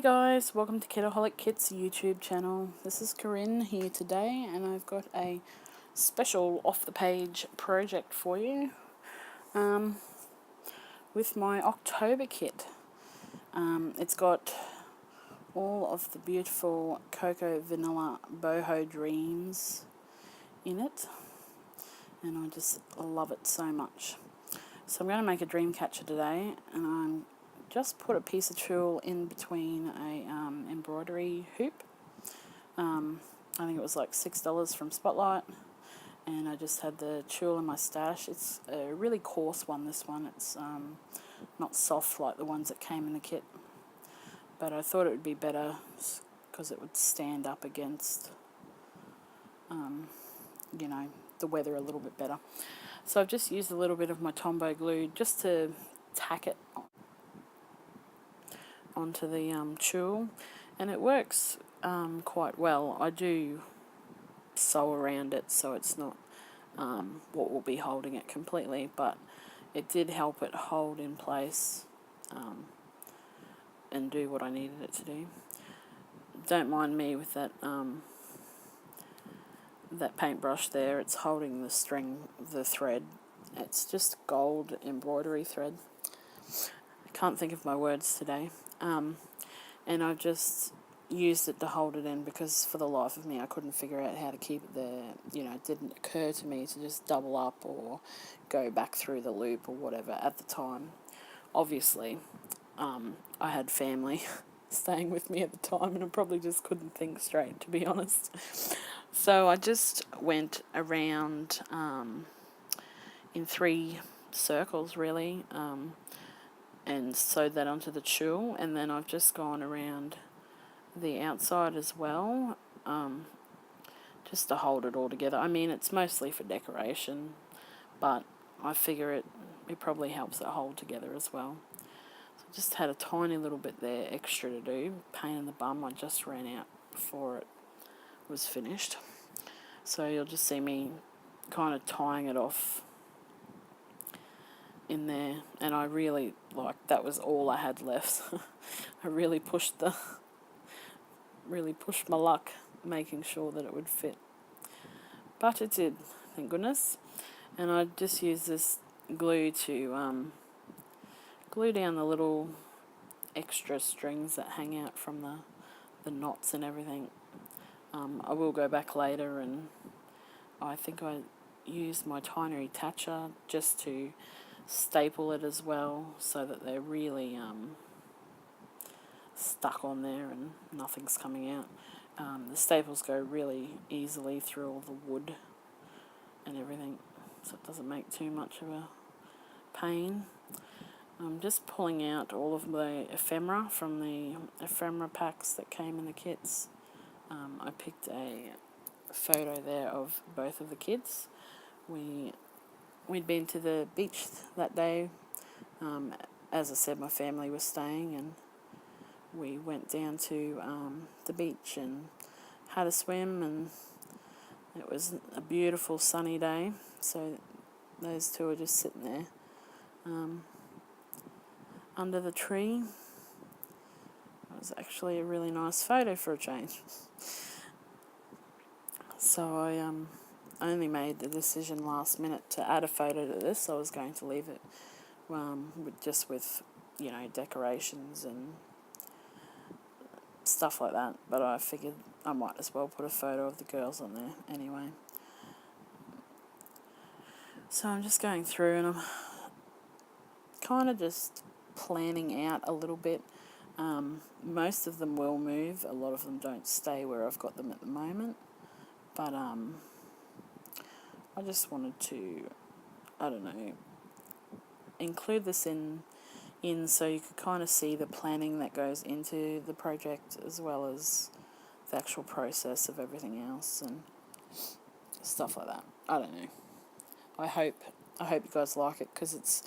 guys, welcome to Kitaholic Kits YouTube channel. This is Corrine here today, and I've got a special off-the-page project for you with my October kit. It's got all of the beautiful Cocoa Vanilla Boho Dreams in it, and I just love it so much. So I'm going to make a dream catcher today, and I'm just put a piece of tulle in between a embroidery hoop. I think it was like $6 from Spotlight, and I just had the tulle in my stash. It's a really coarse one, this one. It's not soft like the ones that came in the kit, but I thought it would be better because it would stand up against the weather a little bit better. So I've just used a little bit of my Tombow glue just to tack it onto the tulle, and it works quite well. I do sew around it so it's not what will be holding it completely, but it did help it hold in place and do what I needed it to do. Don't mind me with that that paintbrush there. It's holding the thread. It's just gold embroidery thread. I can't think of my words today. And I've just used it to hold it in because for the life of me I couldn't figure out how to keep it there. It didn't occur to me to just double up or go back through the loop or whatever at the time. Obviously, I had family staying with me at the time, and I probably just couldn't think straight, to be honest. So I just went around in 3 circles, really, and sewed that onto the tulle, and then I've just gone around the outside as well, just to hold it all together. I mean, it's mostly for decoration, but I figure it probably helps it hold together as well. So I just had a tiny little bit there extra to do. Pain in the bum, I just ran out before it was finished. So you'll just see me kind of tying it off in there, and I really, that was all I had left. I really pushed my luck making sure that it would fit, but it did, thank goodness. And I just used this glue to glue down the little extra strings that hang out from the knots and everything. I will go back later, and I think I used my tiny attacher just to staple it as well, so that they're really stuck on there and nothing's coming out. The staples go really easily through all the wood and everything, so it doesn't make too much of a pain. I'm just pulling out all of the ephemera from the ephemera packs that came in the kits. I picked a photo there of both of the kids. We'd been to the beach that day. As I said, my family was staying, and we went down to the beach and had a swim, and it was a beautiful sunny day. So those two are just sitting there under the tree. It was actually a really nice photo for a change. So I only made the decision last minute to add a photo to this. I was going to leave it with decorations and stuff like that, but I figured I might as well put a photo of the girls on there anyway. So I'm just going through, and I'm kind of just planning out a little bit. Most of them will move. A lot of them don't stay where I've got them at the moment, but I just wanted to, include this in so you could kind of see the planning that goes into the project, as well as the actual process of everything else and stuff like that. I don't know. I hope you guys like it, because it's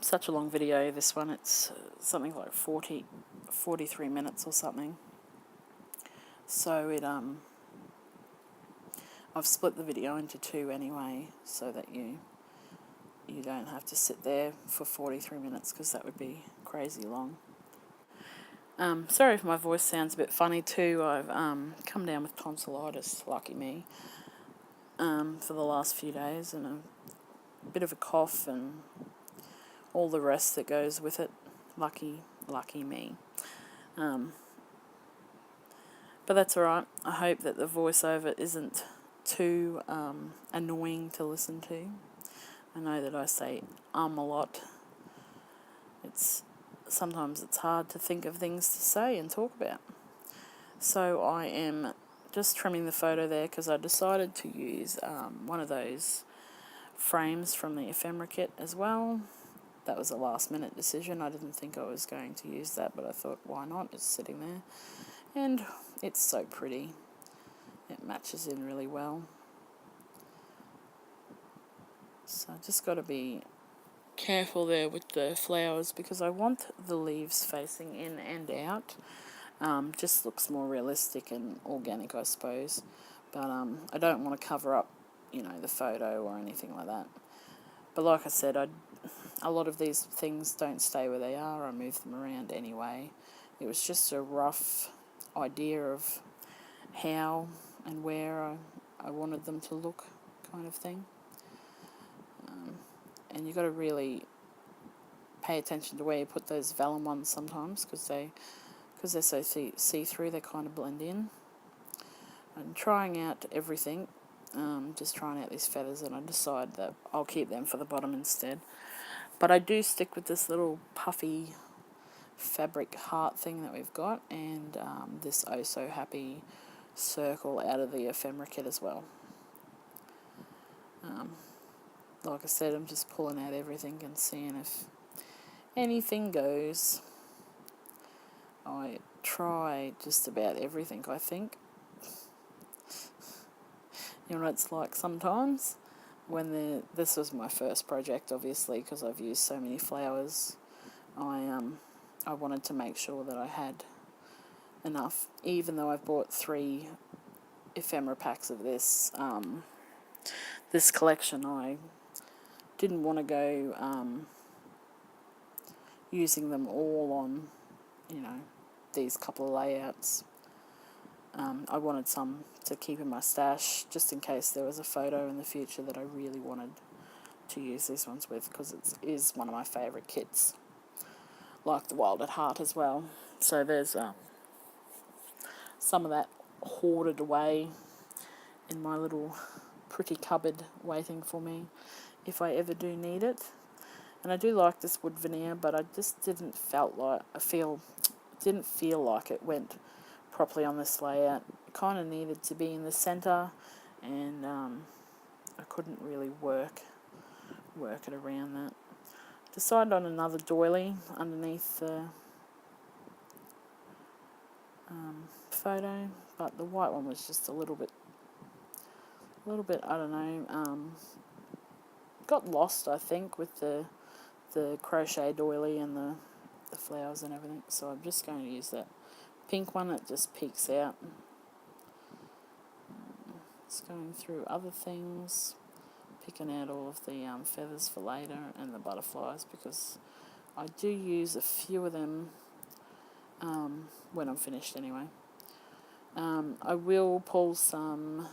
such a long video, this one. It's something like 43 minutes or something. So it I've split the video into 2 anyway, so that you don't have to sit there for 43 minutes, because that would be crazy long. Sorry if my voice sounds a bit funny too. I've come down with tonsillitis, lucky me, for the last few days, and a bit of a cough and all the rest that goes with it. Lucky me. But that's alright. I hope that the voiceover isn't too annoying to listen to. I know that I say a lot. Sometimes it's hard to think of things to say and talk about. So I am just trimming the photo there because I decided to use one of those frames from the ephemera kit as well. That was a last minute decision. I didn't think I was going to use that, but I thought, why not? It's sitting there. And it's so pretty. It matches in really well. So I just got to be careful there with the flowers because I want the leaves facing in and out. Just looks more realistic and organic, I suppose. But I don't want to cover up, the photo or anything like that. But like I said, a lot of these things don't stay where they are. I move them around anyway. It was just a rough idea of how and where I wanted them to look, kind of thing. And you've got to really pay attention to where you put those vellum ones sometimes because they're so see-through, they kind of blend in. I'm trying out everything, just trying out these feathers, and I decide that I'll keep them for the bottom instead. But I do stick with this little puffy fabric heart thing that we've got, and this oh so happy circle out of the ephemera kit as well. Like I said, I'm just pulling out everything and seeing if anything goes. I try just about everything, I think. You know what it's like sometimes when this was my first project, obviously, because I've used so many flowers. I wanted to make sure that I had enough, even though I've bought 3 ephemera packs of this collection. I didn't want to go using them all on, these couple of layouts. I wanted some to keep in my stash just in case there was a photo in the future that I really wanted to use these ones with, because it is one of my favourite kits, like the Wild at Heart as well. So there's some of that hoarded away in my little pretty cupboard waiting for me if I ever do need it. And I do like this wood veneer, but I just didn't feel like it went properly on this layout. It kind of needed to be in the centre, and I couldn't really work it around that. Decided on another doily underneath the photo, but the white one was just a little bit, I don't know, got lost, I think, with the crochet doily and the flowers and everything. So I'm just going to use that pink one that just peeks out. It's going through other things, picking out all of the feathers for later and the butterflies, because I do use a few of them when I'm finished anyway. I will pull some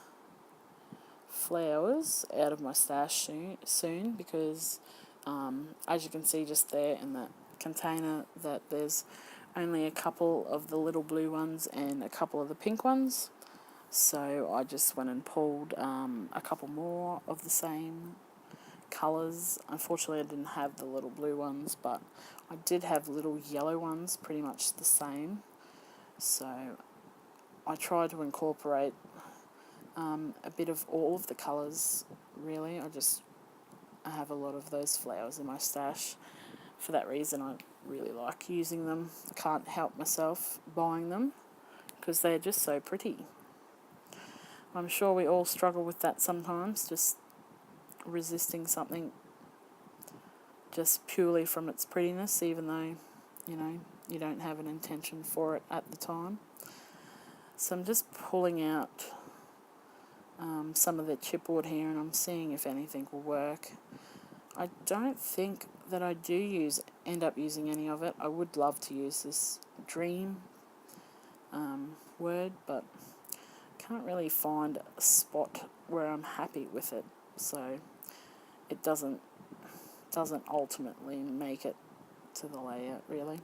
flowers out of my stash soon because as you can see just there in that container, that there's only a couple of the little blue ones and a couple of the pink ones. So I just went and pulled a couple more of the same colours. Unfortunately, I didn't have the little blue ones, but I did have little yellow ones, pretty much the same. So I tried to incorporate a bit of all of the colours, really. I have a lot of those flowers in my stash. For that reason, I really like using them. I can't help myself buying them because they're just so pretty. I'm sure we all struggle with that sometimes, just resisting something just purely from its prettiness, even though, you don't have an intention for it at the time. So I'm just pulling out some of the chipboard here, and I'm seeing if anything will work. I don't think that I do end up using any of it. I would love to use this dream word, but can't really find a spot where I'm happy with it, so it doesn't ultimately make it to the layout really.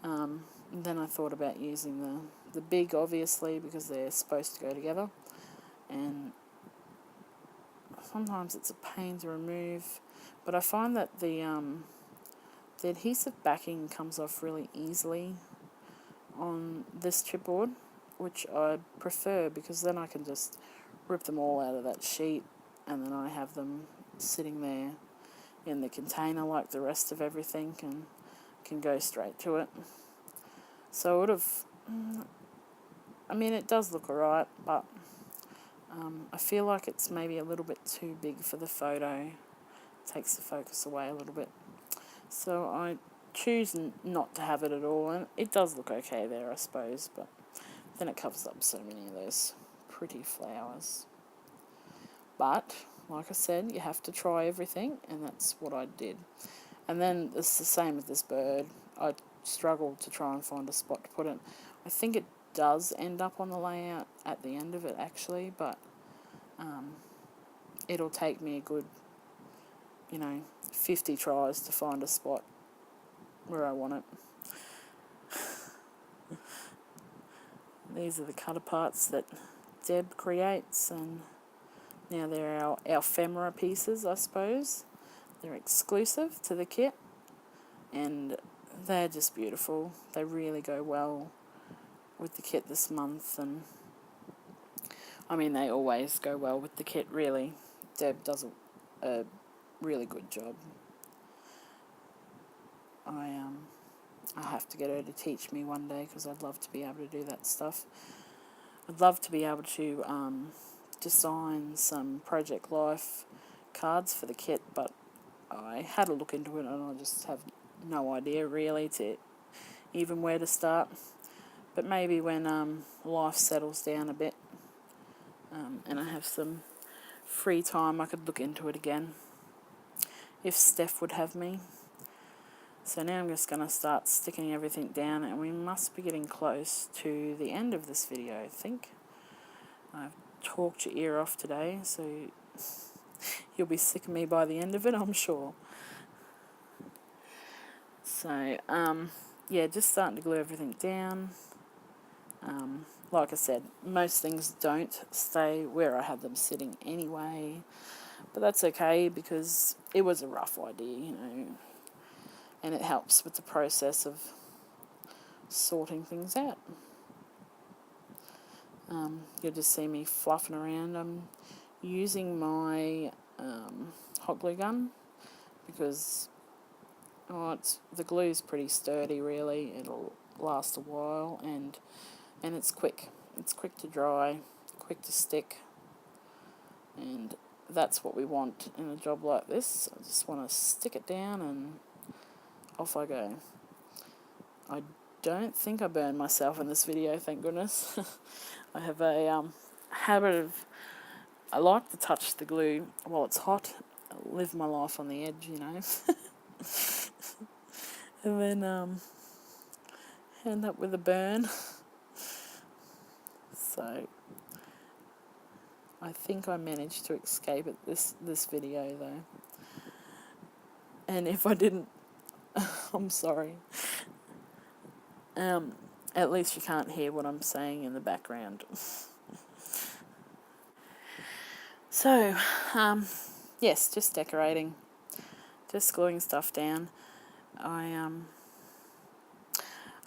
And then I thought about using the big, obviously, because they're supposed to go together, and sometimes it's a pain to remove, but I find that the adhesive backing comes off really easily on this chipboard, which I prefer because then I can just rip them all out of that sheet, and then I have them sitting there in the container like the rest of everything and can go straight to it. So I would have, I mean, it does look alright, but I feel like it's maybe a little bit too big for the photo. It takes the focus away a little bit. So I choose not to have it at all, and it does look okay there, I suppose, but then it covers up so many of those pretty flowers. But, like I said, you have to try everything, and that's what I did. And then it's the same with this bird. I struggled to try and find a spot to put it. I think it does end up on the layout at the end of it, actually, but it'll take me a good, 50 tries to find a spot where I want it. These are the cut aparts that Deb creates, and now they're our ephemera pieces, I suppose. They're exclusive to the kit, and they're just beautiful. They really go well with the kit this month, and I mean, they always go well with the kit, really. Deb does a really good job. I have to get her to teach me one day because I'd love to be able to do that stuff. I'd love to be able to design some Project Life cards for the kit, but I had a look into it and I just have no idea really to even where to start. But maybe when life settles down a bit and I have some free time, I could look into it again, if Steph would have me. So now I'm just going to start sticking everything down, and we must be getting close to the end of this video, I think. I've talked your ear off today, so you'll be sick of me by the end of it, I'm sure. So, yeah, just starting to glue everything down. Like I said, most things don't stay where I had them sitting anyway, but that's okay because it was a rough idea, and it helps with the process of sorting things out. You'll just see me fluffing around. I'm using my hot glue gun because the glue's pretty sturdy really. It'll last a while, and it's quick. It's quick to dry, quick to stick, and that's what we want in a job like this. I just want to stick it down and off I go. I don't think I burned myself in this video, thank goodness. I have a habit of, I like to touch the glue while it's hot. I live my life on the edge, and then end up with a burn. So I think I managed to escape it this video though. And if I didn't, I'm sorry. At least you can't hear what I'm saying in the background. So, yes, just decorating, just gluing stuff down. I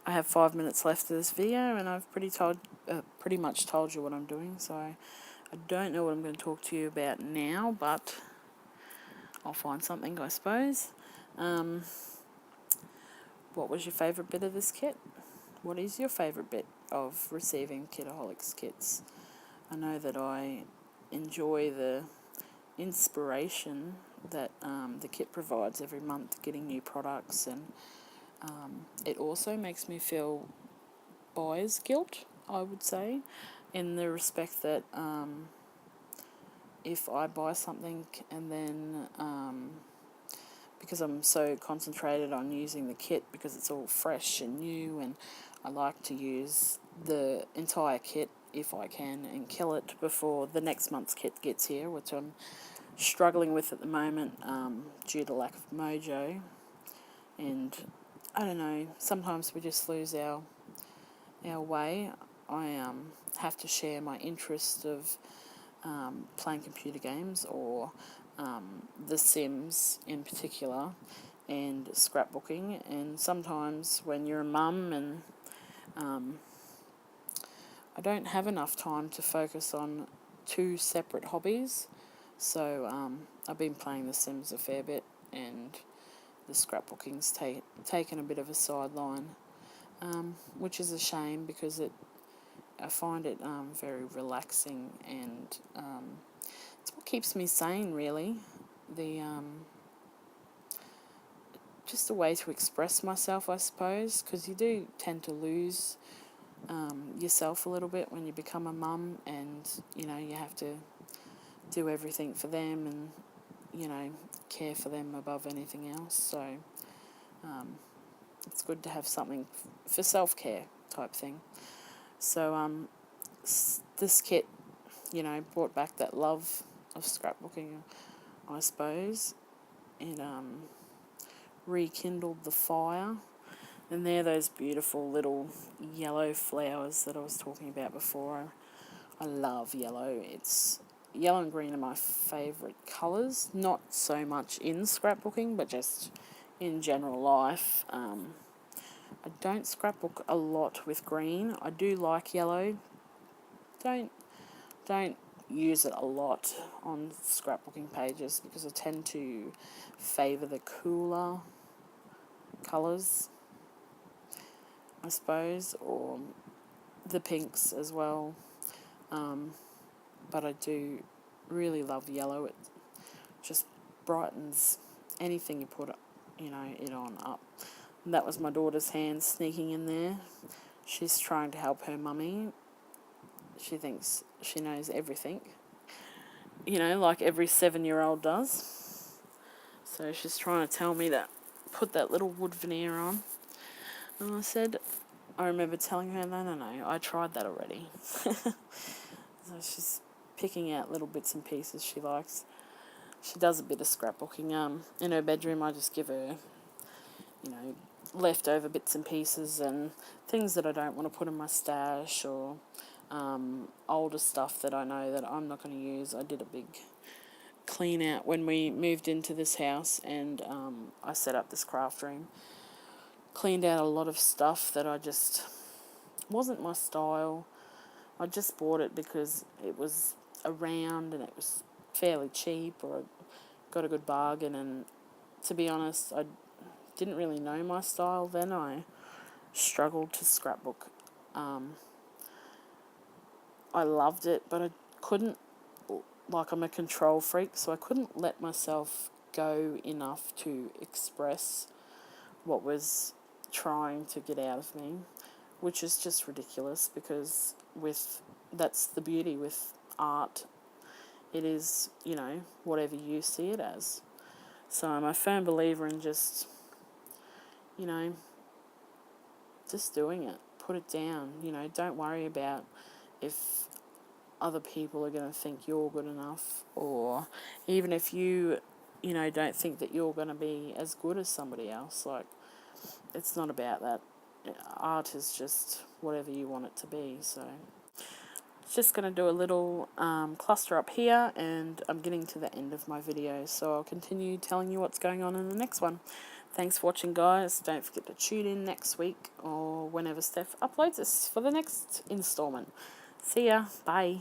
have 5 minutes left of this video, and I've pretty much told you what I'm doing. So I don't know what I'm going to talk to you about now, but I'll find something, I suppose. What was your favourite bit of this kit? What is your favourite bit of receiving Kitaholic Kits? I know that I enjoy the inspiration that the kit provides every month, getting new products, and it also makes me feel buyer's guilt, I would say, in the respect that if I buy something and then because I'm so concentrated on using the kit because it's all fresh and new, and I like to use the entire kit if I can and kill it before the next month's kit gets here, which I'm struggling with at the moment due to lack of mojo. And I don't know, sometimes we just lose our way. I have to share my interest of playing computer games, or The Sims in particular, and scrapbooking. And sometimes when you're a mum and I don't have enough time to focus on two separate hobbies, so I've been playing The Sims a fair bit, and the scrapbooking's taken a bit of a sideline, which is a shame because I find it very relaxing, and it's what keeps me sane, really. The just a way to express myself, I suppose, because you do tend to lose yourself a little bit when you become a mum, and you have to do everything for them, and care for them above anything else. So it's good to have something for self-care type thing. So this kit, brought back that love of scrapbooking, I suppose, and rekindled the fire. And they're those beautiful little yellow flowers that I was talking about before. I love yellow. Yellow and green are my favourite colours, not so much in scrapbooking, but just in general life. I don't scrapbook a lot with green. I do like yellow. Don't use it a lot on scrapbooking pages because I tend to favour the cooler colours, I suppose, or the pinks as well. But I do really love yellow. It just brightens anything you put it on up. And that was my daughter's hand sneaking in there. She's trying to help her mummy. She thinks she knows everything, like every 7-year-old does. So she's trying to tell me to put that little wood veneer on. And I remember telling her, no, I tried that already. So she's picking out little bits and pieces she likes. She does a bit of scrapbooking. In her bedroom, I just give her, leftover bits and pieces and things that I don't want to put in my stash, or older stuff that I know that I'm not going to use. I did a big clean out when we moved into this house, and I set up this craft room. Cleaned out a lot of stuff that I just wasn't my style. I just bought it because it was around and it was fairly cheap, or I got a good bargain. And to be honest, I didn't really know my style then. I struggled to scrapbook. I loved it, but I couldn't, I'm a control freak, so I couldn't let myself go enough to express what was trying to get out of me, which is just ridiculous, because that's the beauty with art. It is, whatever you see it as. So I'm a firm believer in just doing it. Put it down. Don't worry about if other people are going to think you're good enough, or even if you don't think that you're going to be as good as somebody else. It's not about that. Art is just whatever you want it to be. So just going to do a little cluster up here, and I'm getting to the end of my video, so I'll continue telling you what's going on in the next one. Thanks for watching, guys. Don't forget to tune in next week or whenever Steph uploads this for the next installment. See ya. Bye.